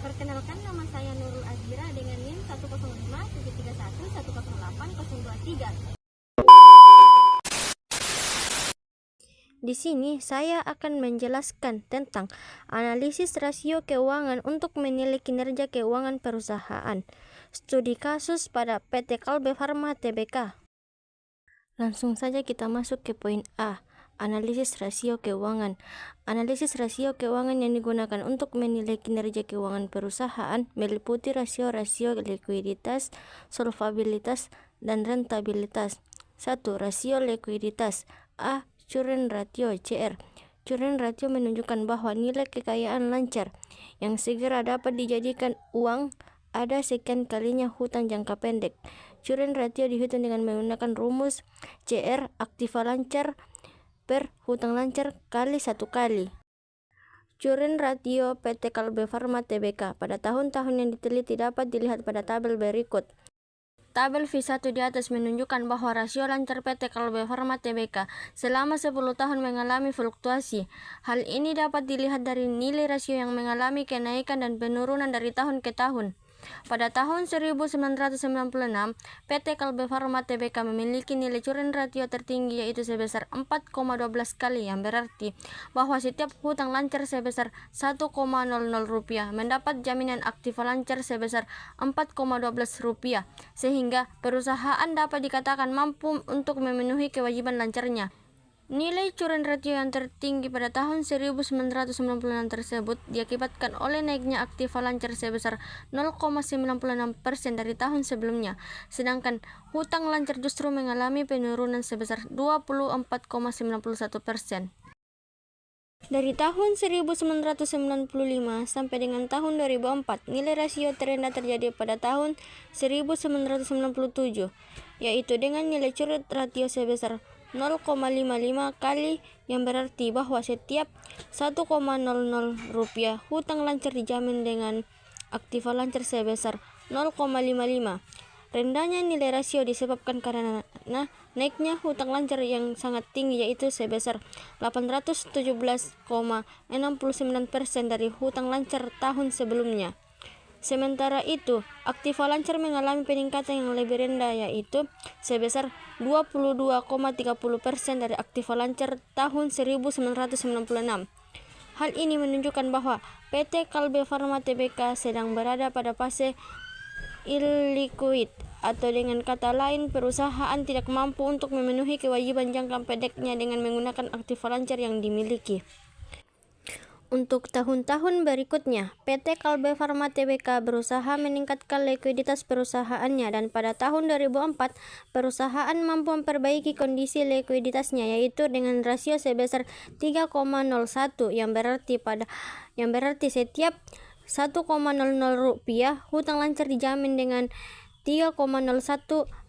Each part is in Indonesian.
Perkenalkan, nama saya Nurul Azira dengan NIM 105-731-108-023. Di sini saya akan menjelaskan tentang analisis rasio keuangan untuk menilai kinerja keuangan perusahaan. Studi kasus pada PT Kalbe Farma Tbk. Langsung saja kita masuk ke poin A, analisis rasio keuangan. Analisis rasio keuangan yang digunakan untuk menilai kinerja keuangan perusahaan meliputi rasio-rasio likuiditas, solvabilitas, dan rentabilitas. 1. Rasio likuiditas. A. Current ratio CR. Current ratio menunjukkan bahwa nilai kekayaan lancar yang segera dapat dijadikan uang ada sekian kalinya hutang jangka pendek. Current ratio dihitung dengan menggunakan rumus CR aktiva lancar per hutang lancar kali 1 kali. Current ratio PT Kalbe Farma Tbk pada tahun-tahun yang diteliti dapat dilihat pada tabel berikut. Tabel V1 di atas menunjukkan bahwa rasio lancar PT Kalbe Farma Tbk selama 10 tahun mengalami fluktuasi. Hal ini dapat dilihat dari nilai rasio yang mengalami kenaikan dan penurunan dari tahun ke tahun. Pada tahun 1996, PT Kalbe Farma Tbk memiliki nilai current ratio tertinggi yaitu sebesar 4,12 kali, yang berarti bahwa setiap hutang lancar sebesar 1,00 rupiah mendapat jaminan aktiva lancar sebesar 4,12 rupiah, sehingga perusahaan dapat dikatakan mampu untuk memenuhi kewajiban lancarnya. Nilai current ratio yang tertinggi pada tahun 1996 tersebut diakibatkan oleh naiknya aktiva lancar sebesar 0,96% dari tahun sebelumnya, sedangkan hutang lancar justru mengalami penurunan sebesar 24,91%. Dari tahun 1995 sampai dengan tahun 2004, nilai rasio terendah terjadi pada tahun 1997, yaitu dengan nilai current ratio sebesar 0,55 kali, yang berarti bahwa setiap 1,00 rupiah hutang lancar dijamin dengan aktiva lancar sebesar 0,55. Rendahnya nilai rasio disebabkan karena naiknya hutang lancar yang sangat tinggi yaitu sebesar 817,69% dari hutang lancar tahun sebelumnya. Sementara itu, aktiva lancar mengalami peningkatan yang lebih rendah yaitu sebesar 22,30% dari aktiva lancar tahun 1996. Hal ini menunjukkan bahwa PT Kalbe Farma Tbk sedang berada pada fase illiquid, atau dengan kata lain perusahaan tidak mampu untuk memenuhi kewajiban jangka pendeknya dengan menggunakan aktiva lancar yang dimiliki. Untuk tahun-tahun berikutnya, PT Kalbe Farma Tbk berusaha meningkatkan likuiditas perusahaannya, dan pada tahun 2004 perusahaan mampu memperbaiki kondisi likuiditasnya yaitu dengan rasio sebesar 3,01, yang berarti setiap 1,00 rupiah hutang lancar dijamin dengan 3,01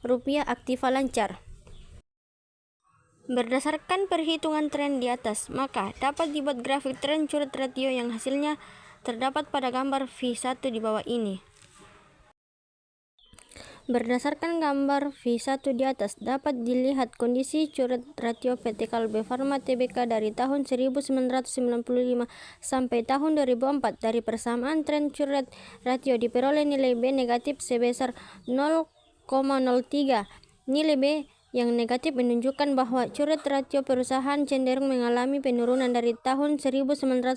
rupiah aktiva lancar. Berdasarkan perhitungan tren di atas, maka dapat dibuat grafik tren current ratio yang hasilnya terdapat pada gambar V1 di bawah ini. Berdasarkan gambar V1 di atas, dapat dilihat kondisi current ratio PT Kalbe Farma Tbk dari tahun 1995 sampai tahun 2004. Dari persamaan tren current ratio diperoleh nilai B negatif sebesar 0,03. Nilai B yang negatif menunjukkan bahwa current ratio perusahaan cenderung mengalami penurunan dari tahun 1995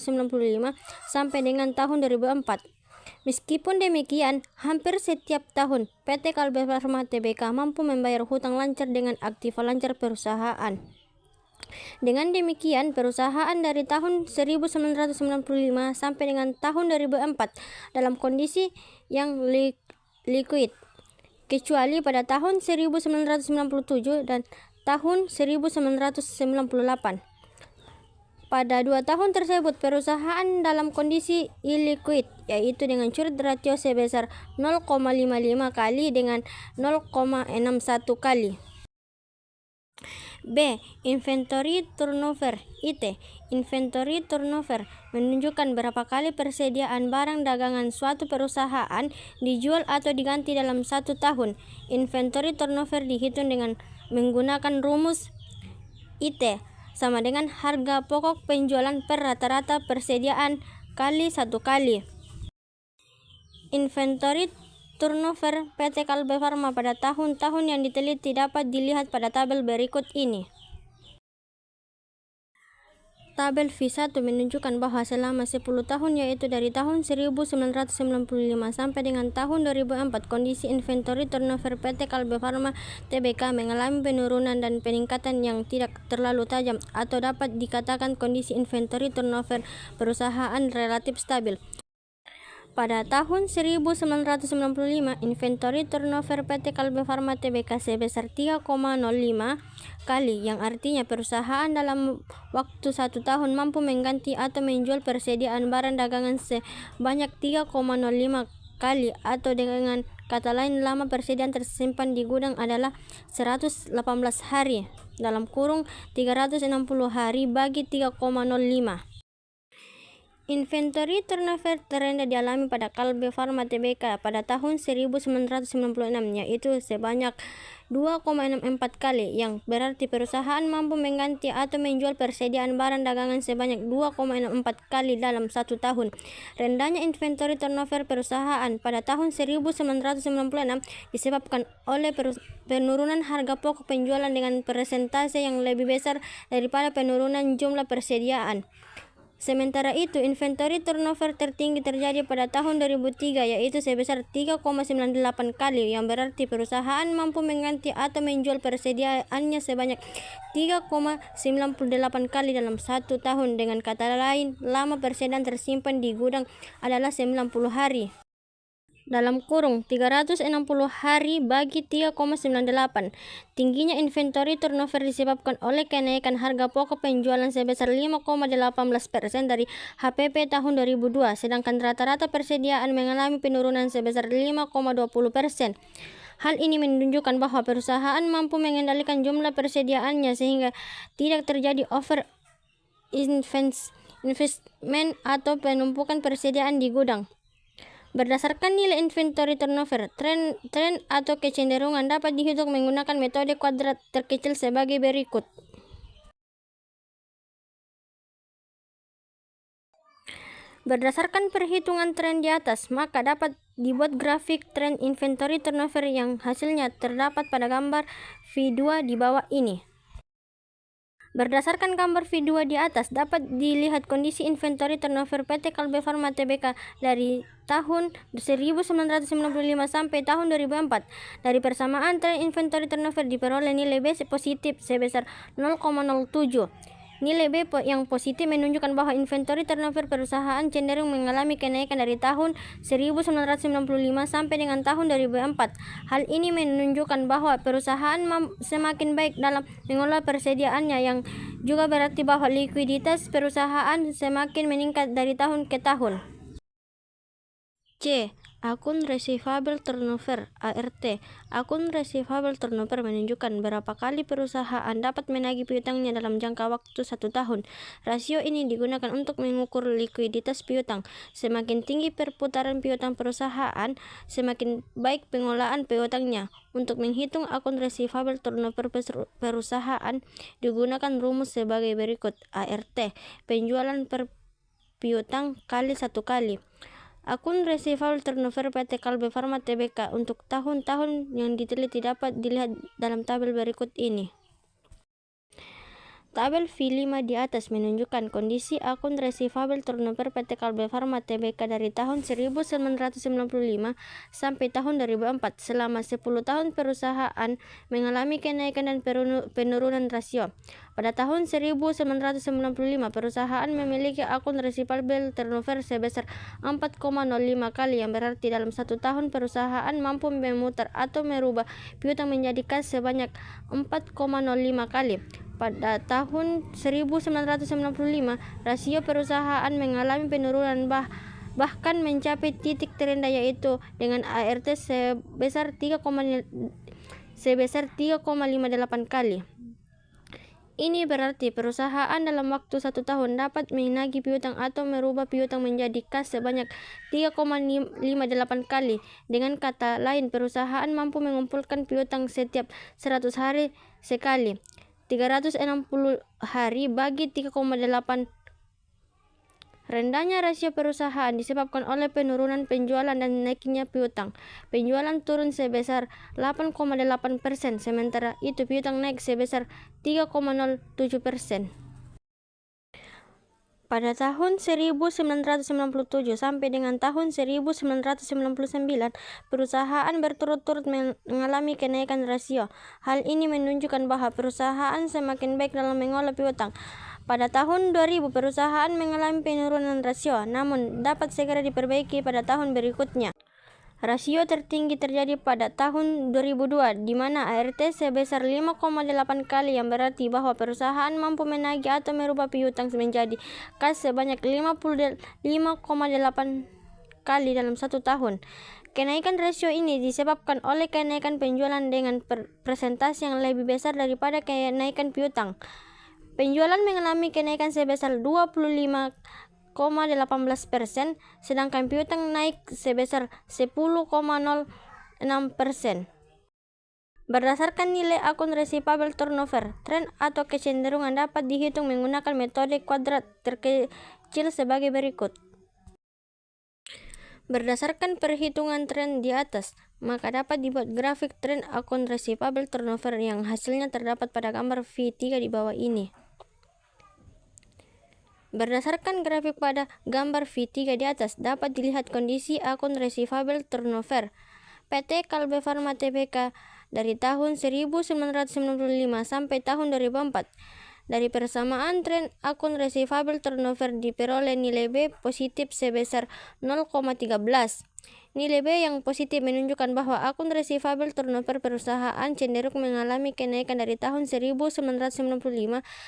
sampai dengan tahun 2004. Meskipun demikian, hampir setiap tahun PT Kalbe Farma Tbk mampu membayar hutang lancar dengan aktiva lancar perusahaan. Dengan demikian, perusahaan dari tahun 1995 sampai dengan tahun 2004 dalam kondisi yang liquid, kecuali pada tahun 1997 dan tahun 1998. Pada 2 tahun tersebut, perusahaan dalam kondisi illiquid, yaitu dengan current ratio sebesar 0,55 kali dengan 0,61 kali. B. Inventory turnover IT. Inventory turnover menunjukkan berapa kali persediaan barang dagangan suatu perusahaan dijual atau diganti dalam 1 tahun. Inventory turnover dihitung dengan menggunakan rumus IT sama dengan harga pokok penjualan per rata-rata persediaan kali 1 kali. Inventory turnover PT Kalbe Farma pada tahun-tahun yang diteliti dapat dilihat pada tabel berikut ini. Tabel V1 menunjukkan bahwa selama 10 tahun, yaitu dari tahun 1995 sampai dengan tahun 2004, kondisi inventory turnover PT Kalbe Farma Tbk mengalami penurunan dan peningkatan yang tidak terlalu tajam, atau dapat dikatakan kondisi inventory turnover perusahaan relatif stabil. Pada tahun 1995, inventory turnover PT Kalbe Farma Tbk sebesar 3,05 kali, yang artinya perusahaan dalam waktu 1 tahun mampu mengganti atau menjual persediaan barang dagangan sebanyak 3,05 kali, atau dengan kata lain, lama persediaan tersimpan di gudang adalah 118 hari (360 hari bagi 3,05). Inventory turnover terendah dialami pada Kalbe Farma Tbk pada tahun 1996, yaitu sebanyak 2,64 kali, yang berarti perusahaan mampu mengganti atau menjual persediaan barang dagangan sebanyak 2,64 kali dalam 1 tahun. Rendahnya inventory turnover perusahaan pada tahun 1996 disebabkan oleh penurunan harga pokok penjualan dengan persentase yang lebih besar daripada penurunan jumlah persediaan. Sementara itu, inventory turnover tertinggi terjadi pada tahun 2003, yaitu sebesar 3,98 kali, yang berarti perusahaan mampu mengganti atau menjual persediaannya sebanyak 3,98 kali dalam 1 tahun. Dengan kata lain, lama persediaan tersimpan di gudang adalah 90 hari (360 hari bagi 3,98). Tingginya inventory turnover disebabkan oleh kenaikan harga pokok penjualan sebesar 5,18% dari HPP tahun 2002, sedangkan rata-rata persediaan mengalami penurunan sebesar 5,20%. Hal ini menunjukkan bahwa perusahaan mampu mengendalikan jumlah persediaannya sehingga tidak terjadi over investment atau penumpukan persediaan di gudang. Berdasarkan nilai inventory turnover, tren atau kecenderungan dapat dihitung menggunakan metode kuadrat terkecil sebagai berikut. Berdasarkan perhitungan tren di atas, maka dapat dibuat grafik tren inventory turnover yang hasilnya terdapat pada gambar V2 di bawah ini. Berdasarkan gambar V2 di atas, dapat dilihat kondisi inventory turnover PT Kalbe Farma Tbk dari tahun 1995 sampai tahun 2004. Dari persamaan tren inventory turnover diperoleh nilai B positif sebesar 0,07. Nilai B yang positif menunjukkan bahwa inventory turnover perusahaan cenderung mengalami kenaikan dari tahun 1995 sampai dengan tahun 2004. Hal ini menunjukkan bahwa perusahaan semakin baik dalam mengelola persediaannya, yang juga berarti bahwa likuiditas perusahaan semakin meningkat dari tahun ke tahun. C. Akun receivable turnover (ART). Akun receivable turnover menunjukkan berapa kali perusahaan dapat menagih piutangnya dalam jangka waktu 1 tahun. Rasio ini digunakan untuk mengukur likuiditas piutang. Semakin tinggi perputaran piutang perusahaan, semakin baik pengelolaan piutangnya. Untuk menghitung akun receivable turnover perusahaan, digunakan rumus sebagai berikut. ART, penjualan per piutang kali 1 kali. Akun receivable turnover PT Kalbe Farma Tbk untuk tahun-tahun yang diteliti dapat dilihat dalam tabel berikut ini. Tabel V5 di atas menunjukkan kondisi akun receivable turnover PT Kalbe Farma Tbk dari tahun 1995 sampai tahun 2004. Selama 10 tahun perusahaan mengalami kenaikan dan penurunan rasio. Pada tahun 1995, perusahaan memiliki akun receivable turnover sebesar 4,05 kali, yang berarti dalam 1 tahun perusahaan mampu memutar atau merubah piutang menjadi kas sebanyak 4,05 kali. Pada tahun 1995, rasio perusahaan mengalami penurunan bahkan mencapai titik terendah, yaitu dengan ART sebesar 3,58 kali. Ini berarti perusahaan dalam waktu 1 tahun dapat menagih piutang atau merubah piutang menjadi kas sebanyak 3,58 kali. Dengan kata lain, perusahaan mampu mengumpulkan piutang setiap 100 hari sekali. 360 hari bagi 3,8 Rendahnya rasio perusahaan disebabkan oleh penurunan penjualan dan naiknya piutang. Penjualan turun sebesar 8,8%, sementara itu piutang naik sebesar 3,07%. Pada tahun 1997 sampai dengan tahun 1999, perusahaan berturut-turut mengalami kenaikan rasio. Hal ini menunjukkan bahwa perusahaan semakin baik dalam mengolah piutang. Pada tahun 2000, perusahaan mengalami penurunan rasio, namun dapat segera diperbaiki pada tahun berikutnya. Rasio tertinggi terjadi pada tahun 2002, di mana ART sebesar 5,8 kali, yang berarti bahwa perusahaan mampu menagih atau merubah piutang menjadi kas sebanyak 55,8 kali dalam satu tahun. Kenaikan rasio ini disebabkan oleh kenaikan penjualan dengan persentase yang lebih besar daripada kenaikan piutang. Penjualan mengalami kenaikan sebesar 25,18%, sedangkan piutang naik sebesar 10,06%. Berdasarkan nilai akun receivable turnover, tren atau kecenderungan dapat dihitung menggunakan metode kuadrat terkecil sebagai berikut. Berdasarkan perhitungan tren di atas, maka dapat dibuat grafik tren akun receivable turnover yang hasilnya terdapat pada gambar V3 di bawah ini. Berdasarkan grafik pada gambar V3 di atas, dapat dilihat kondisi akun receivable turnover PT Kalbe Farma Tbk dari tahun 1995 sampai tahun 2004. Dari persamaan tren akun receivable turnover diperoleh nilai B positif sebesar 0,13. Nilai B yang positif menunjukkan bahwa akun receivable turnover perusahaan cenderung mengalami kenaikan dari tahun 1995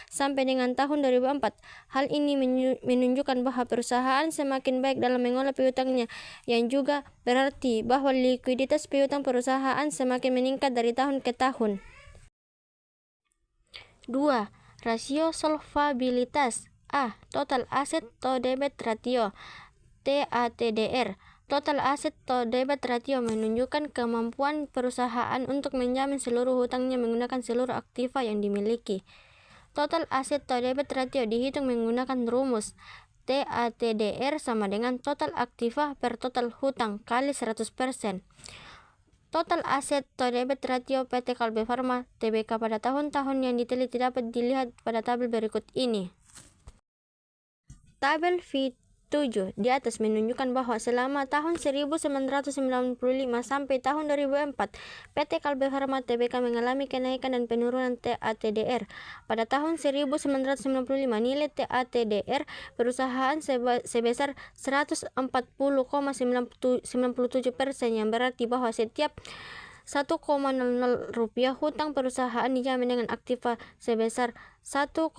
sampai dengan tahun 2004. Hal ini menunjukkan bahwa perusahaan semakin baik dalam mengolah piutangnya, yang juga berarti bahwa likuiditas piutang perusahaan semakin meningkat dari tahun ke tahun. 2. Rasio solvabilitas. A. Total asset to debt ratio (TATDR). Total asset to debt ratio menunjukkan kemampuan perusahaan untuk menjamin seluruh hutangnya menggunakan seluruh aktiva yang dimiliki. Total asset to debt ratio dihitung menggunakan rumus TATDR sama dengan total aktiva per total hutang kali 100%. Total asset to debt ratio PT Kalbe Farma Tbk pada tahun-tahun yang diteliti dapat dilihat pada tabel berikut ini. Tabel V7 di atas menunjukkan bahwa selama tahun 1995 sampai tahun 2004, PT Kalbe Farma Tbk mengalami kenaikan dan penurunan TATDR. Pada tahun 1995, nilai TATDR perusahaan sebesar 140,97%, yang berarti bahwa setiap 1,00 rupiah hutang perusahaan dijamin dengan aktiva sebesar 1,41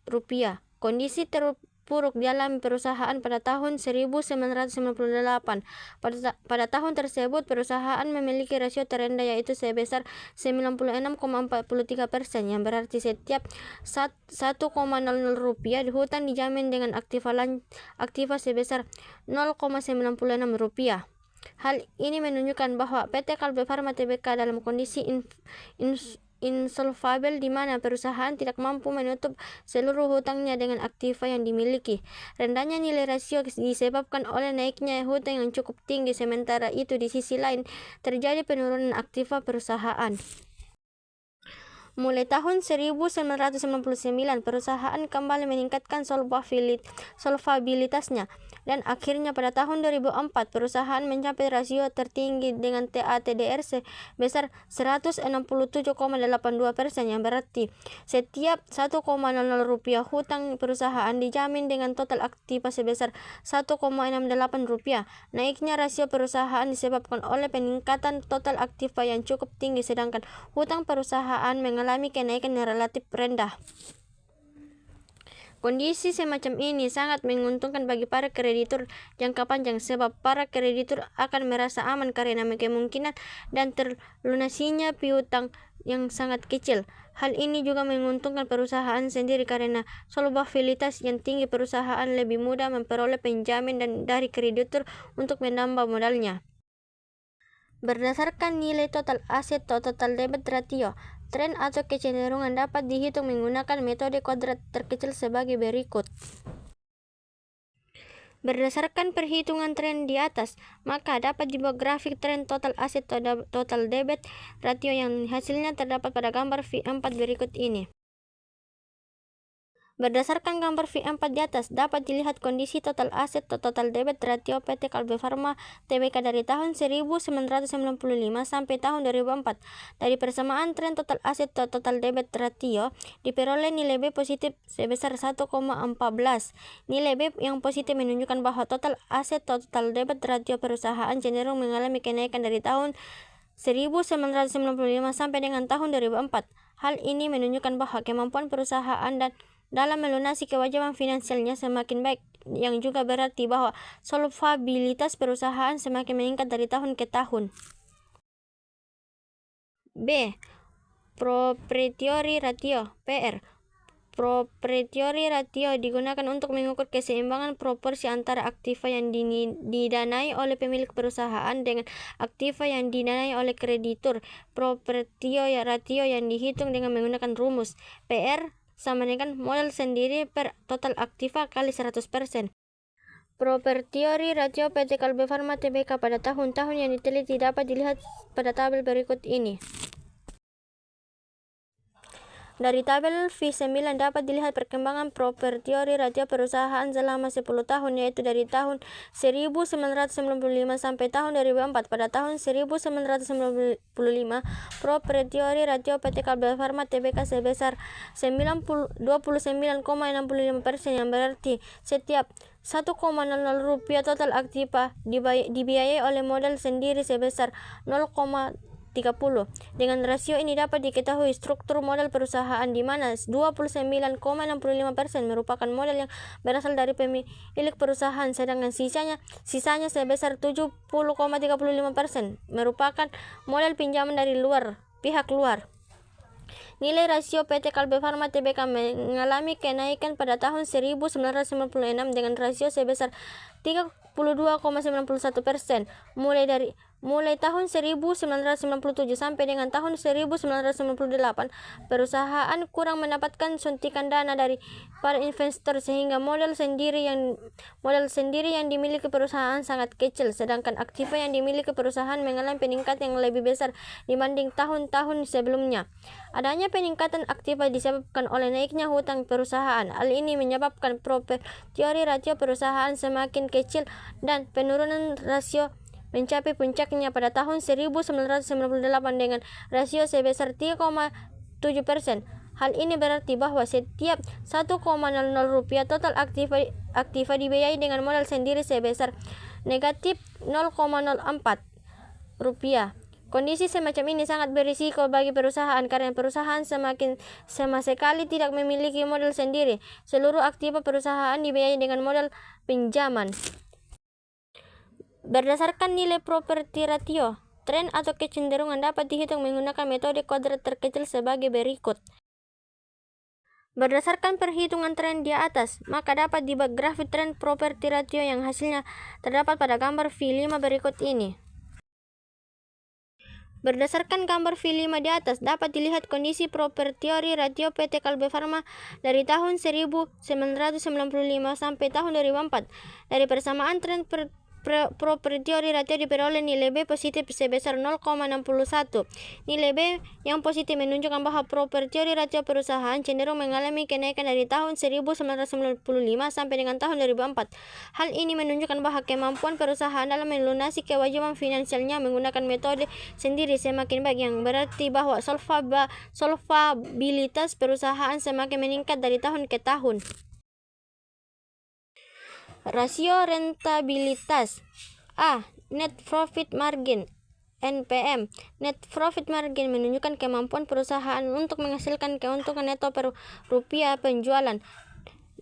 rupiah. Kondisi terpuruk dialami perusahaan pada tahun 1998. Pada tahun tersebut perusahaan memiliki rasio terendah yaitu sebesar 96,43%, yang berarti setiap 1,00 rupiah hutang dijamin dengan aktiva sebesar 0,96 rupiah. Hal ini menunjukkan bahwa PT Kalbe Farma Tbk dalam kondisi insolvable, di mana perusahaan tidak mampu menutup seluruh hutangnya dengan aktiva yang dimiliki. Rendahnya nilai rasio disebabkan oleh naiknya hutang yang cukup tinggi, sementara itu di sisi lain terjadi penurunan aktiva perusahaan. Mulai tahun 1999, perusahaan kembali meningkatkan solvabilitasnya, dan akhirnya pada tahun 2004 perusahaan mencapai rasio tertinggi dengan TATDR sebesar 167,82%, yang berarti setiap 1,00 rupiah hutang perusahaan dijamin dengan total aktiva sebesar 1,68 rupiah. Naiknya rasio perusahaan disebabkan oleh peningkatan total aktiva yang cukup tinggi, sedangkan hutang perusahaan mengalami kenaikan yang relatif rendah. Kondisi semacam ini sangat menguntungkan bagi para kreditur jangka panjang, sebab para kreditur akan merasa aman karena kemungkinan dan terlunasinya piutang yang sangat kecil. Hal ini juga menguntungkan perusahaan sendiri karena solvabilitas yang tinggi. Perusahaan lebih mudah memperoleh penjamin dari kreditur untuk menambah modalnya. Berdasarkan nilai total aset to total debt ratio, tren atau kecenderungan dapat dihitung menggunakan metode kuadrat terkecil sebagai berikut. Berdasarkan perhitungan tren di atas, maka dapat dibuat grafik tren total aset total debit ratio yang hasilnya terdapat pada gambar V4 berikut ini. Berdasarkan gambar V4 di atas, dapat dilihat kondisi total aset total debit ratio PT Kalbe Farma Tbk dari tahun 1995 sampai tahun 2004. Dari persamaan tren total aset total debit ratio, diperoleh nilai B positif sebesar 1,14. Nilai B yang positif menunjukkan bahwa total aset total debit ratio perusahaan cenderung mengalami kenaikan dari tahun 1995 sampai dengan tahun 2004. Hal ini menunjukkan bahwa kemampuan perusahaan dan dalam melunasi kewajiban finansialnya semakin baik, yang juga berarti bahwa solvabilitas perusahaan semakin meningkat dari tahun ke tahun. B. Proprietary Ratio (PR). Proprietary Ratio digunakan untuk mengukur keseimbangan proporsi antara aktiva yang didanai oleh pemilik perusahaan dengan aktiva yang didanai oleh kreditur. Proprietary Ratio yang dihitung dengan menggunakan rumus PR sama dengan modal sendiri per total aktiva kali 100%. Proprietary Ratio PT Kalbe Farma Tbk pada tahun-tahun yang diteliti dapat dilihat pada tabel berikut ini. Dari tabel V9 dapat dilihat perkembangan proprietary ratio perusahaan selama 10 tahun, yaitu dari tahun 1995 sampai tahun 2004. Pada tahun 1995, proprietary ratio PT Kalbe Farma Tbk sebesar 29,65%, yang berarti setiap 1,00 rupiah total aktiva dibiayai oleh modal sendiri sebesar 0,30. Dengan rasio ini dapat diketahui struktur modal perusahaan di mana 29,65% merupakan modal yang berasal dari pemilik perusahaan, sedangkan sisanya sebesar 70,35% merupakan modal pinjaman dari pihak luar. Nilai rasio PT Kalbe Farma Tbk mengalami kenaikan pada tahun 1996 dengan rasio sebesar 32,91%. Mulai tahun 1997 sampai dengan tahun 1998, perusahaan kurang mendapatkan suntikan dana dari para investor sehingga modal sendiri yang dimiliki perusahaan sangat kecil, sedangkan aktiva yang dimiliki perusahaan mengalami peningkatan yang lebih besar dibanding tahun-tahun sebelumnya. Adanya peningkatan aktiva disebabkan oleh naiknya hutang perusahaan. Hal ini menyebabkan proprietary ratio perusahaan semakin kecil dan penurunan rasio mencapai puncaknya pada tahun 1998 dengan rasio sebesar 3,7%. Hal ini berarti bahwa setiap 1,00 rupiah total aktiva dibiayai dengan modal sendiri sebesar negatif 0,04 rupiah. Kondisi semacam ini sangat berisiko bagi perusahaan karena perusahaan sama sekali tidak memiliki modal sendiri. Seluruh aktiva perusahaan dibiayai dengan modal pinjaman. Berdasarkan nilai property ratio, tren atau kecenderungan dapat dihitung menggunakan metode kuadrat terkecil sebagai berikut. Berdasarkan perhitungan tren di atas, maka dapat dibuat grafik tren property ratio yang hasilnya terdapat pada gambar V5 berikut ini. Berdasarkan gambar V5 di atas, dapat dilihat kondisi proprietary ratio PT Kalbe Farma dari tahun 1995 sampai tahun 2004. Dari persamaan tren proprietary ratio diperoleh nilai B positif sebesar 0,61. Nilai B yang positif menunjukkan bahwa proprietary ratio perusahaan cenderung mengalami kenaikan dari tahun 1995 sampai dengan tahun 2004. Hal ini menunjukkan bahwa kemampuan perusahaan dalam melunasi kewajiban finansialnya menggunakan metode sendiri semakin baik, yang berarti bahwa solvabilitas perusahaan semakin meningkat dari tahun ke tahun. Rasio rentabilitas. A. Net Profit Margin (NPM). Net Profit Margin menunjukkan kemampuan perusahaan untuk menghasilkan keuntungan neto per rupiah penjualan.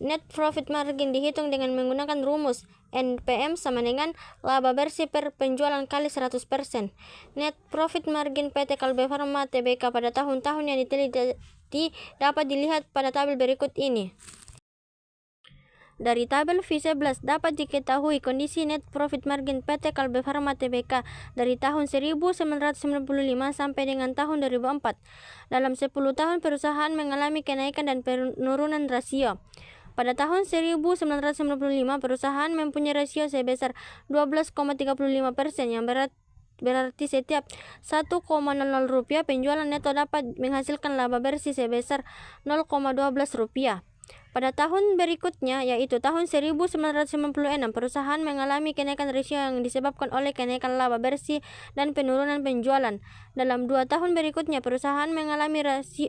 Net Profit Margin dihitung dengan menggunakan rumus NPM sama dengan laba bersih per penjualan kali 100%. Net Profit Margin PT Kalbe Farma Tbk pada tahun-tahun yang diteliti dapat dilihat pada tabel berikut ini. Dari tabel V11 dapat diketahui kondisi net profit margin PT Kalbe Farma Tbk dari tahun 1995 sampai dengan tahun 2004. Dalam 10 tahun perusahaan mengalami kenaikan dan penurunan rasio. Pada tahun 1995, perusahaan mempunyai rasio sebesar 12,35% yang berarti setiap 1,00 rupiah penjualan neto dapat menghasilkan laba bersih sebesar 0,12 rupiah. Pada tahun berikutnya, yaitu tahun 1996, perusahaan mengalami kenaikan rasio yang disebabkan oleh kenaikan laba bersih dan penurunan penjualan. Dalam 2 tahun berikutnya, perusahaan mengalami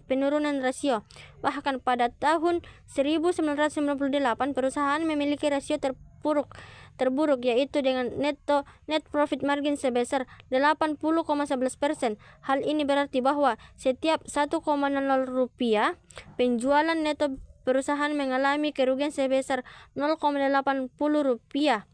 penurunan rasio. Bahkan pada tahun 1998, perusahaan memiliki rasio terburuk yaitu dengan net profit margin sebesar 80,11%. Hal ini berarti bahwa setiap 1,00 rupiah penjualan neto perusahaan mengalami kerugian sebesar 0,80 rupiah.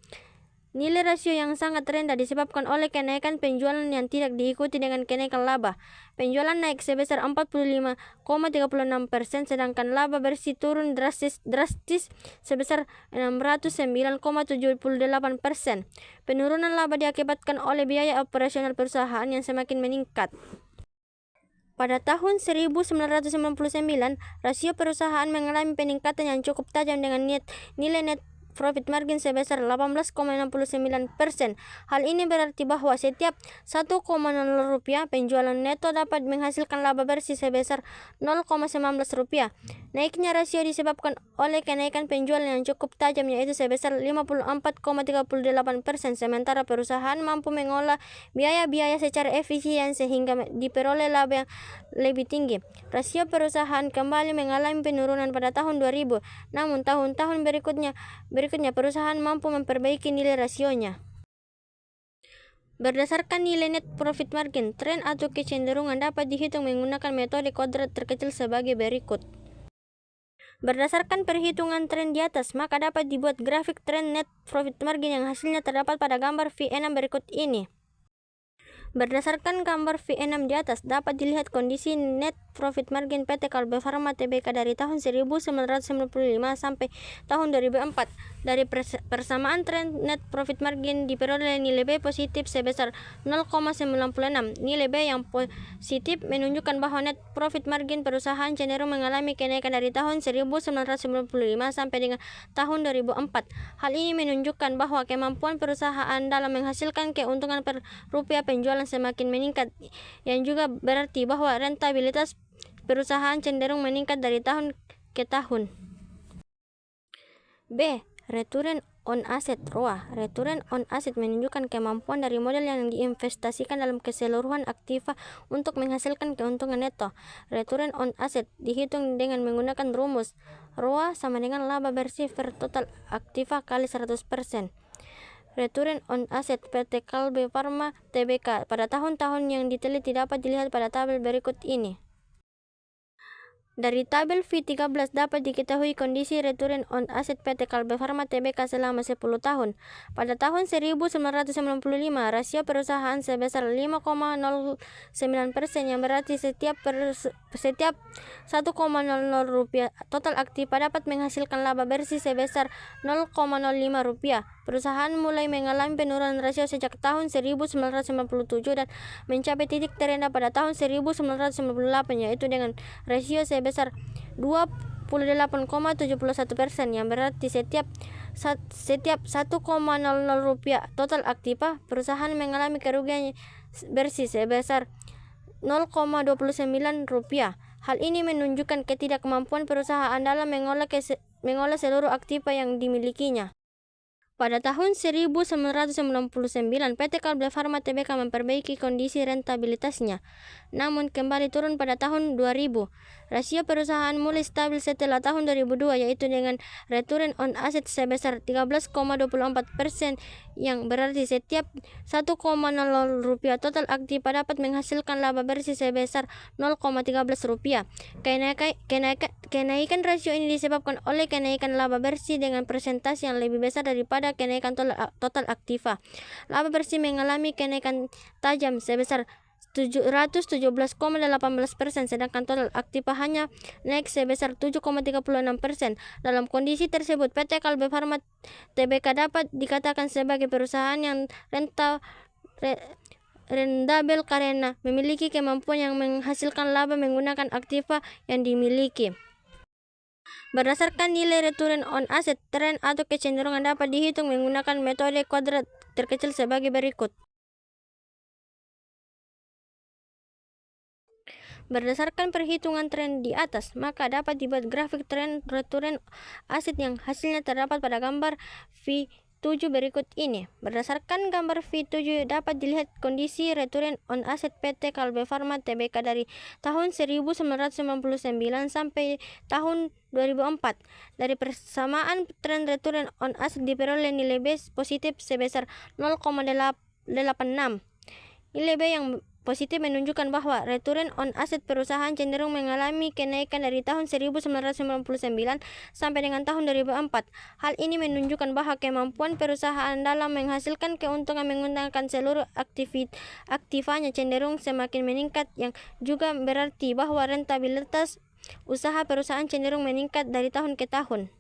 Nilai rasio yang sangat rendah disebabkan oleh kenaikan penjualan yang tidak diikuti dengan kenaikan laba. Penjualan naik sebesar 45,36%, sedangkan laba bersih turun drastis sebesar 609,78%. Penurunan laba diakibatkan oleh biaya operasional perusahaan yang semakin meningkat. Pada tahun 1999, rasio perusahaan mengalami peningkatan yang cukup tajam dengan nilai net profit margin sebesar 18,69%. Hal ini berarti bahwa setiap 1,00 rupiah penjualan neto dapat menghasilkan laba bersih sebesar 0,19 rupiah. Naiknya rasio disebabkan oleh kenaikan penjualan yang cukup tajam yaitu sebesar 54,38%, sementara perusahaan mampu mengolah biaya-biaya secara efisien sehingga diperoleh laba yang lebih tinggi. Rasio perusahaan kembali mengalami penurunan pada tahun 2000, namun tahun-tahun berikutnya perusahaan mampu memperbaiki nilai rasionya. Berdasarkan nilai net profit margin, tren atau kecenderungan dapat dihitung menggunakan metode kodrat terkecil sebagai berikut. Berdasarkan perhitungan tren di atas, maka dapat dibuat grafik tren net profit margin yang hasilnya terdapat pada gambar V6 berikut ini. Berdasarkan gambar V6 di atas, dapat dilihat kondisi net profit margin PT Kalbe Farma Tbk dari tahun 1995 sampai tahun 2004. Dari persamaan tren net profit margin diperoleh nilai B positif sebesar 0,96. Nilai B yang positif menunjukkan bahwa net profit margin perusahaan cenderung mengalami kenaikan dari tahun 1995 sampai dengan tahun 2004. Hal ini menunjukkan bahwa kemampuan perusahaan dalam menghasilkan keuntungan per rupiah penjualan semakin meningkat, yang juga berarti bahwa rentabilitas perusahaan cenderung meningkat dari tahun ke tahun. B. Return on asset (ROA). Return on asset menunjukkan kemampuan dari modal yang diinvestasikan dalam keseluruhan aktiva untuk menghasilkan keuntungan neto. Return on asset dihitung dengan menggunakan rumus ROA sama dengan laba bersih per total aktiva kali 100%. Return on asset PT Kalbe Farma Tbk pada tahun-tahun yang diteliti dapat dilihat pada tabel berikut ini. Dari tabel V13 dapat diketahui kondisi return on asset PT Kalbe Farma Tbk selama 10 tahun. Pada tahun 1995, rasio perusahaan sebesar 5,09%, yang berarti setiap 1,00 rupiah total aktiva dapat menghasilkan laba bersih sebesar 0,05 rupiah. Perusahaan mulai mengalami penurunan rasio sejak tahun 1997 dan mencapai titik terendah pada tahun 1998, yaitu dengan rasio sebesar 28,71%, yang berarti setiap 1,00 rupiah total aktiva perusahaan mengalami kerugian bersih sebesar 0,29 rupiah. Hal ini menunjukkan ketidakmampuan perusahaan dalam mengolah seluruh aktiva yang dimilikinya. Pada tahun 1999, PT Kalbe Farma Tbk memperbaiki kondisi rentabilitasnya, namun kembali turun pada tahun 2000. Rasio perusahaan mulai stabil setelah tahun 2002, yaitu dengan return on asset sebesar 13,24%, yang berarti setiap 1,00 rupiah total aktiva dapat menghasilkan laba bersih sebesar 0,13 rupiah. Kenaikan rasio ini disebabkan oleh kenaikan laba bersih dengan persentase yang lebih besar daripada kenaikan total aktiva. Laba bersih mengalami kenaikan tajam sebesar 717,18%, sedangkan total aktiva hanya naik sebesar 7,36%. Dalam kondisi tersebut, PT Kalbe Farma Tbk dapat dikatakan sebagai perusahaan yang rendabel karena memiliki kemampuan yang menghasilkan laba menggunakan aktiva yang dimiliki. Berdasarkan nilai return on asset, tren atau kecenderungan dapat dihitung menggunakan metode kuadrat terkecil sebagai berikut. Berdasarkan perhitungan tren di atas, maka dapat dibuat grafik tren return aset yang hasilnya terdapat pada gambar V7 berikut ini. Berdasarkan gambar V7 dapat dilihat kondisi return on asset PT Kalbe Farma Tbk dari tahun 1999 sampai tahun 2004. Dari persamaan tren return on asset diperoleh nilai B positif sebesar 0,86. Nilai B yang positif menunjukkan bahwa return on asset perusahaan cenderung mengalami kenaikan dari tahun 1999 sampai dengan tahun 2004. Hal ini menunjukkan bahwa kemampuan perusahaan dalam menghasilkan keuntungan menggunakan seluruh aktifanya cenderung semakin meningkat, yang juga berarti bahwa rentabilitas usaha perusahaan cenderung meningkat dari tahun ke tahun.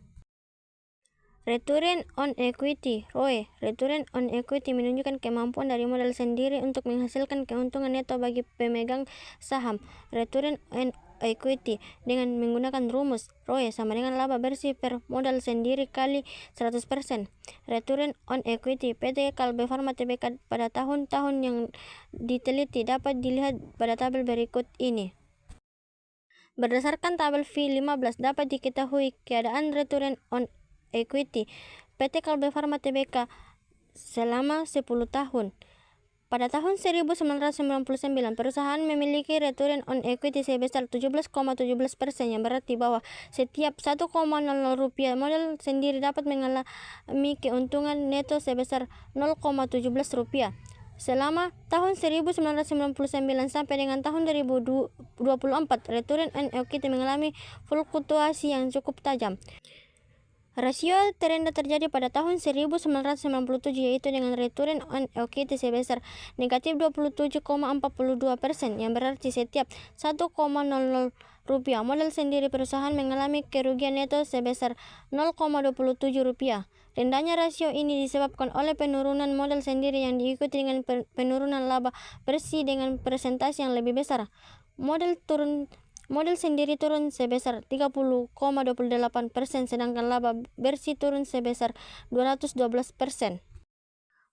Return on equity (ROE). Return on equity menunjukkan kemampuan dari modal sendiri untuk menghasilkan keuntungan neto bagi pemegang saham. Return on equity dengan menggunakan rumus ROE sama dengan laba bersih per modal sendiri kali 100%. Return on equity PT Kalbe Farma Tbk pada tahun-tahun yang diteliti dapat dilihat pada tabel berikut ini. Berdasarkan tabel V15 dapat diketahui keadaan return on equity PT Kalbe Farma Tbk selama 10 tahun. Pada tahun 1999, perusahaan memiliki return on equity sebesar 17,17%, yang berarti bahwa setiap 1,00 rupiah modal sendiri dapat mengalami keuntungan neto sebesar 0,17 rupiah. Selama tahun 1999 sampai dengan tahun 2024, return on equity mengalami fluktuasi yang cukup tajam. Rasio terendah terjadi pada tahun 1997, yaitu dengan return on equity sebesar negatif 27,42%, yang berarti setiap 1,00 rupiah modal sendiri perusahaan mengalami kerugian neto sebesar 0,27 rupiah. Rendahnya rasio ini disebabkan oleh penurunan modal sendiri yang diikuti dengan penurunan laba bersih dengan persentase yang lebih besar. Modal sendiri turun sebesar 30,28%, sedangkan laba bersih turun sebesar 212%.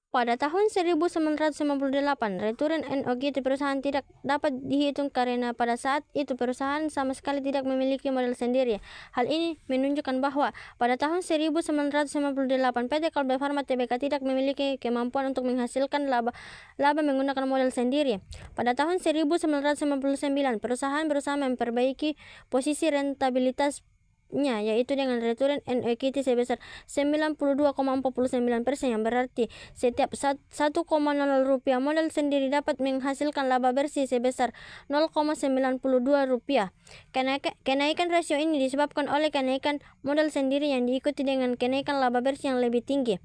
Pada tahun 1998, return on equity perusahaan tidak dapat dihitung karena pada saat itu perusahaan sama sekali tidak memiliki modal sendiri. Hal ini menunjukkan bahwa pada tahun 1998 PT Kalbe Farma Tbk tidak memiliki kemampuan untuk menghasilkan laba menggunakan modal sendiri. Pada tahun 1999, perusahaan berusaha memperbaiki posisi rentabilitas yaitu dengan return on equity sebesar 92,49%, yang berarti setiap 1,00 rupiah modal sendiri dapat menghasilkan laba bersih sebesar 0,92 rupiah. Kenaikan rasio ini disebabkan oleh kenaikan modal sendiri yang diikuti dengan kenaikan laba bersih yang lebih tinggi.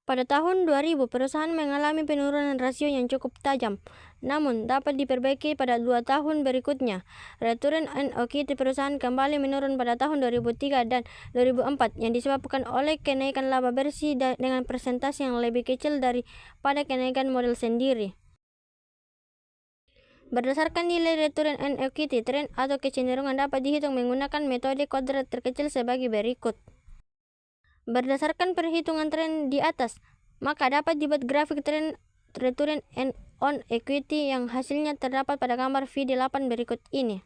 Pada tahun 2000, perusahaan mengalami penurunan rasio yang cukup tajam, namun dapat diperbaiki pada 2 tahun berikutnya. Return on equity perusahaan kembali menurun pada tahun 2003 dan 2004, yang disebabkan oleh kenaikan laba bersih dengan persentase yang lebih kecil daripada kenaikan modal sendiri. Berdasarkan nilai return on equity, tren atau kecenderungan dapat dihitung menggunakan metode kuadrat terkecil sebagai berikut. Berdasarkan perhitungan tren di atas, maka dapat dibuat grafik tren return on equity yang hasilnya terdapat pada gambar V8 berikut ini.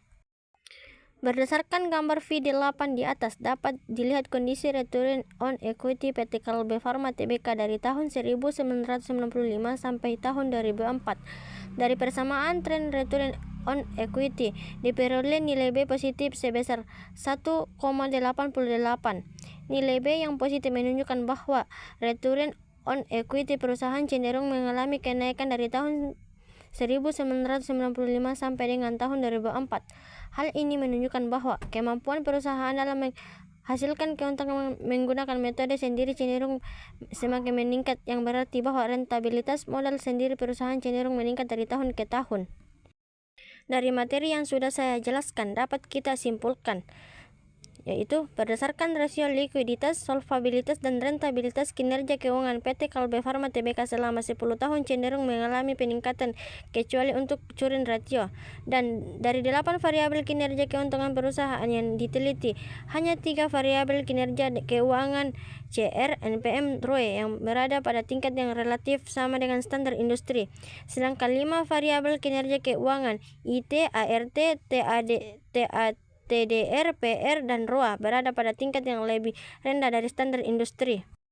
Berdasarkan gambar V8 di atas, dapat dilihat kondisi return on equity PT Kalbe Farma Tbk dari tahun 1995 sampai tahun 2004. Dari persamaan tren return on equity diperoleh nilai B positif sebesar 1,88. Nilai B yang positif menunjukkan bahwa return on equity perusahaan cenderung mengalami kenaikan dari tahun 1995 sampai dengan tahun 2004. Hal ini menunjukkan bahwa kemampuan perusahaan dalam menghasilkan keuntungan menggunakan metode sendiri cenderung semakin meningkat, yang berarti bahwa rentabilitas modal sendiri perusahaan cenderung meningkat dari tahun ke tahun. Dari materi yang sudah saya jelaskan dapat kita simpulkan yaitu berdasarkan rasio likuiditas, solvabilitas, dan rentabilitas kinerja keuangan PT Kalbe Farma Tbk selama 10 tahun cenderung mengalami peningkatan kecuali untuk Current Ratio. Dan dari 8 variabel kinerja keuntungan perusahaan yang diteliti, hanya 3 variabel kinerja keuangan CR, NPM, ROE yang berada pada tingkat yang relatif sama dengan standar industri. Sedangkan 5 variabel kinerja keuangan IT, ART, TDR, PR, dan ROA berada pada tingkat yang lebih rendah dari standar industri.